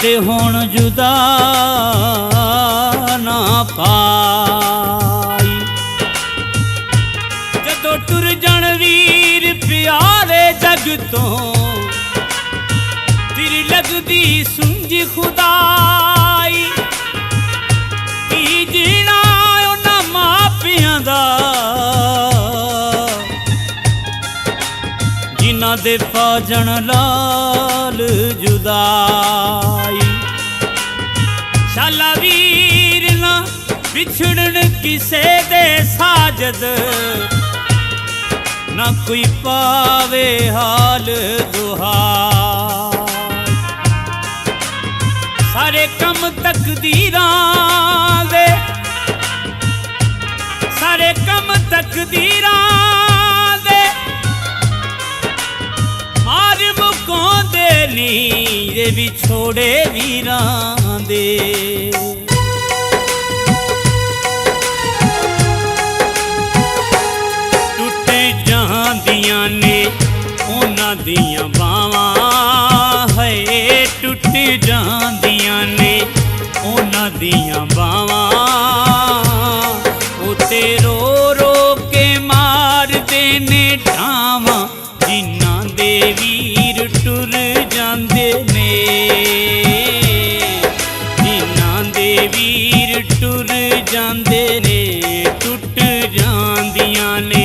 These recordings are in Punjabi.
ਕਦੇ ਹੁਣ ਜੁਦਾ ਨਾ ਪਾਈ। ਜਦੋਂ ਟੁਰ ਜਾਣ ਵੀਰ ਪਿਆਰੇ ਜਗ ਤੋਂ, ਫਿਰ ਲੱਗਦੀ ਸੁੰਝ ਖੁਦਾਈ। ਕੀ ਜੀਣਾ ਉਹਨਾਂ ਮਾਪਿਆਂ ਦਾ ਜਿਨ੍ਹਾਂ ਦੇ ਪਾਜਣ ਲਾਲ ਜੁਦਾਈ। ਸ਼ਾਲਾ ਵੀਰ ਨਾ ਵਿਛੜਨ ਕਿਸੇ ਦੇ ਸਾਜਦ, ਨਾ ਕੋਈ ਪਾਵੇ ਹਾਲ ਦੁਹਾਈ। ਸਾਰੇ ਕੰਮ ਤਕਦੀਰਾਂ ਦੇ, ਸਾਰੇ ਕੰਮ ਤਕਦੀਰਾਂ ਦੇ ਮਾਰ ਮੁਕਾਉਂਦੇ ਨੀ ਇਹ ਵਿਛੋੜੇ ਵੀਰਾਂ ਦੇ। ਟੁੱਟ ਜਾਂਦੀਆਂ ਨੇ ਉਹਨਾਂ ਦੀਆਂ ਬਾਵਾਂ, ਹੈ ਟੁੱਟ ਜਾਂਦੀਆਂ ਨੇ ਉਹਨਾਂ ਦੀਆਂ ਬਾਵਾਂ। ਉੱਤੇ ਰੋ ਰੋ ਕੇ ਮਾਰਦੇ ਨੇ ਢਾਵਾਂ, ਜਿਨ੍ਹਾਂ ਦੇ ਵੀਰ ਟੁਰ ਜਾਂਦੇ ਨੇ, ਜਿਨ੍ਹਾਂ ਦੇ ਵੀਰ ਟੁਰ ਜਾਂਦੇ ਨੇ, ਟੁੱਟ ਜਾਂਦੀਆਂ ਨੇ।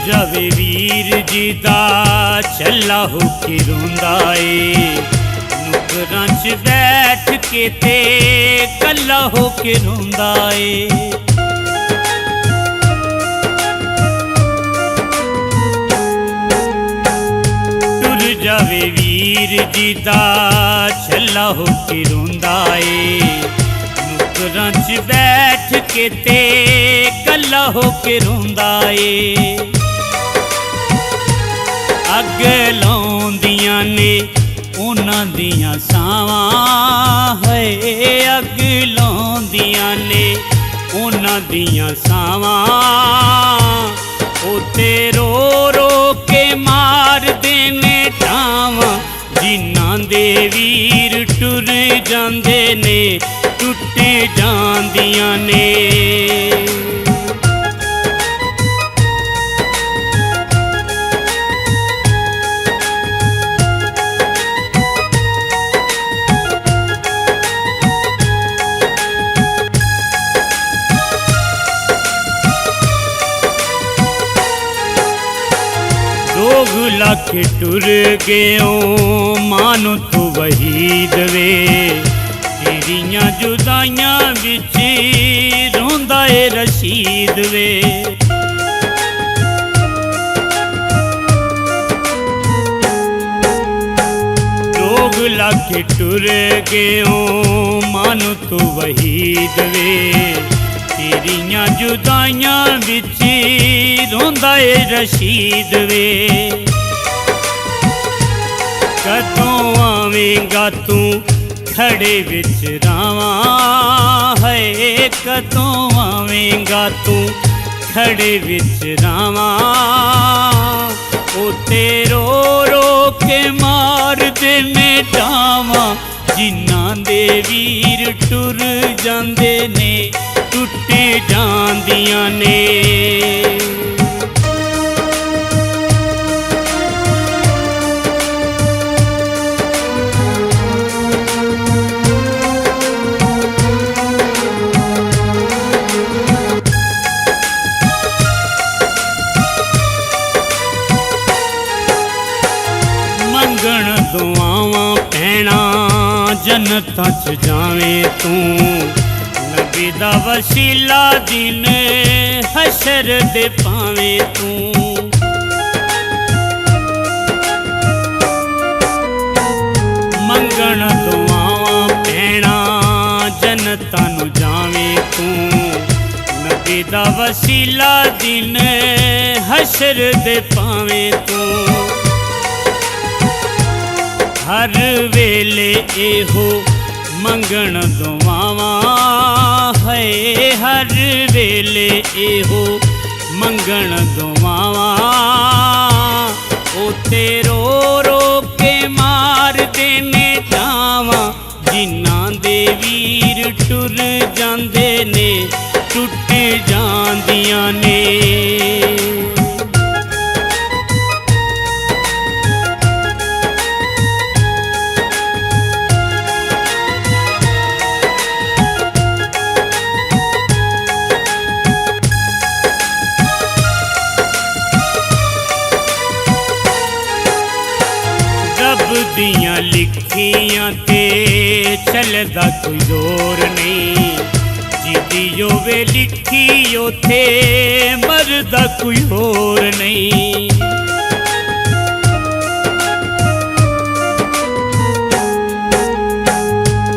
ਜਾਵੇ ਵੀਰ ਜੀ ਦਾ ਚੱਲਾ ਹੋ ਕੇ ਰੋਂਦਾ ਏ, ਨੁਕਰਾਂ 'ਚ ਬੈਠ ਕੇ ਤੇ ਕੱਲਾ ਹੋ ਕੇ ਰੋਂਦਾ ਏ। ਟੁਰ ਜਾਵੇ ਵੀਰ ਜੀ ਦਾ ਚੱਲਾ ਹੋ ਕੇ ਰੋਂਦਾ ਏ, ਨੁਕਰਾਂ 'ਚ ਬੈਠ ਕੇ ਤੇ ਕੱਲਾ ਹੋ ਕੇ ਰੋਂਦਾ ਏ। ਅੱਗ ਲਾਉਂਦੀਆਂ ਨੇ ਉਹਨਾਂ ਦੀਆਂ ਸਾਵਾਂ, ਹੈ ਅੱਗ ਲਾਉਂਦੀਆਂ ਨੇ ਉਹਨਾਂ ਦੀਆਂ ਸਾਵਾਂ। ਉੱਤੇ ਰੋ ਰੋ ਕੇ ਮਾਰਦੇ ਨੇ ਢਾਵਾਂ, ਜਿਨ੍ਹਾਂ ਦੇ ਵੀਰ ਟੁਰ ਜਾਂਦੇ ਨੇ, ਟੁੱਟ ਜਾਂਦੀਆਂ ਨੇ। ਲੋਗ ਲੱਖ ਟੁਰ ਗਿਓ ਮਾਨੂੰ ਤੂੰ ਵਹੀਦ ਵੇ, ਤੇਰੀਆਂ ਜੁਦਾਈਆਂ ਵਿੱਚ ਰੋਂਦਾ ਏ ਰਸ਼ੀਦ ਵੇ। ਲੋਗ ਲੱਖ ਟੁਰ ਗਿਓ ਮਾਨੂੰ ਤੂੰ ਵਹੀਦ ਵੇ, ਤੇਰੀਆਂ ਜੁਦਾਈਆਂ ਵਿੱਚ ਰੋਂਦਾ ਏ ਰਸ਼ੀਦ ਵੇ। ਕਦੋਂ ਆਵੇਂਗਾ ਤੂੰ ਖੜੇ ਵਿੱਚ ਰਾਵਾਂ, ਹੈ ਕਦੋਂ ਆਵੇਂਗਾ ਤੂੰ ਖੜੇ ਵਿੱਚ ਰਾਵਾਂ। ਉੱਤੇ ਰੋ ਰੋ ਕੇ ਮਾਰਦੇ ਨੇ ਢਾਵਾਂ, ਜਿਨ੍ਹਾਂ ਦੇ ਵੀਰ ਟੁਰ ਜਾਂਦੇ ਨੇ, ਟੁੱਟ ਜਾਂਦੀਆਂ ਨੇ। ਮੰਗਣ ਦੁਆਵਾਂ ਪੈਣਾ ਜੰਨਤਾਂ 'ਚ ਜਾਵੇਂ ਤੂੰ, ਨਬੀ ਦਾ ਵਸੀਲਾ ਦਿਨ ਹਸ਼ਰ ਦੇ ਪਾਵੇਂ ਤੂੰ। ਮੰਗਣ ਦੁਆਵਾਂ ਪੈਣਾ ਜੰਨਤਾਂ ਨੂੰ ਜਾਵੇਂ ਤੂੰ, ਨਬੀ ਦਾ ਵਸੀਲਾ ਦਿਨ ਹਸ਼ਰ ਦੇ ਪਾਵੇਂ ਤੂੰ। हर वेले एहो मंगण दुआवां है, हर वेले एहो मंगण दुआवां। ओ तेरो रो के मारदे ने टावां, जिन्हां दे वीर टुर जांदे ने टुट जांदियां ने। रब दियां लिखियां ते चलदा कोई जोर नहीं, जिदी होवे लिखी उथे मरदा कोई होर नहीं।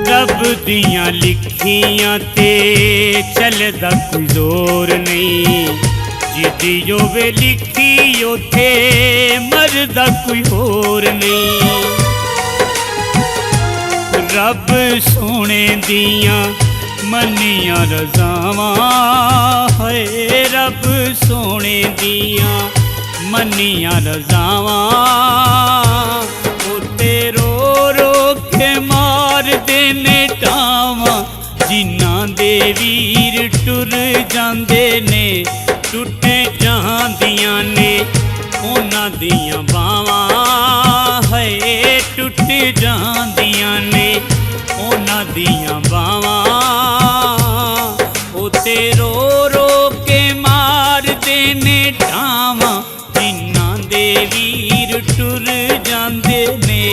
रब दियां लिखियां ते चलदा कोई जोर नहीं, जिदी होवे लिखी उथे मरदा कोई होर नहीं। रब सोने दियां मनियां रज़ावां है, रब सोने दियां मनियां रज़ावां। ओ तेरो रो के मारदे ने टावां, जिन्हां दे वीर टुर जांदे ने टुट जांदियां ने। उन्हां दियां बावां है टुट जांदियां ने, उन्हां दियां बावां। ओ तेरो रो के मारदे ने टावां, जिन्हां दे वीर टुर जांदे ने।